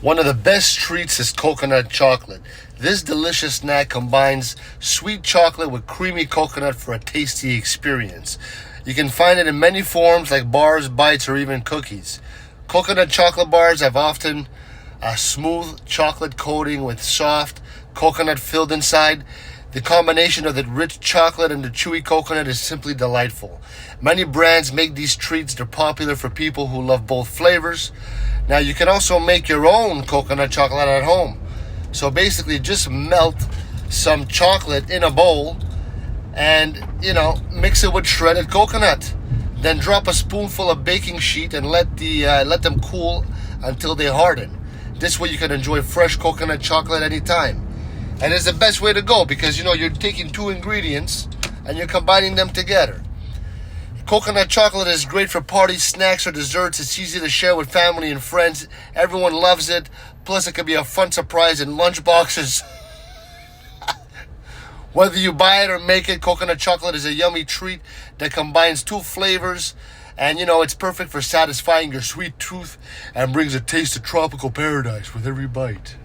One of the best treats is coconut chocolate. This delicious snack combines sweet chocolate with creamy coconut for a tasty experience. You can find it in many forms like bars, bites, or even cookies. Coconut chocolate bars have often a smooth chocolate coating with soft coconut filled inside. The combination of the rich chocolate and the chewy coconut is simply delightful. Many brands make these treats. They're popular for people who love both flavors. Now, you can also make your own coconut chocolate at home. So basically, just melt some chocolate in a bowl and, mix it with shredded coconut. Then drop a spoonful of baking sheet and let them cool until they harden. This way you can enjoy fresh coconut chocolate anytime. And it's the best way to go because, you're taking two ingredients and you're combining them together. Coconut chocolate is great for parties, snacks, or desserts. It's easy to share with family and friends. Everyone loves it. Plus, it can be a fun surprise in lunchboxes. Whether you buy it or make it, coconut chocolate is a yummy treat that combines two flavors. And, it's perfect for satisfying your sweet tooth and brings a taste of tropical paradise with every bite.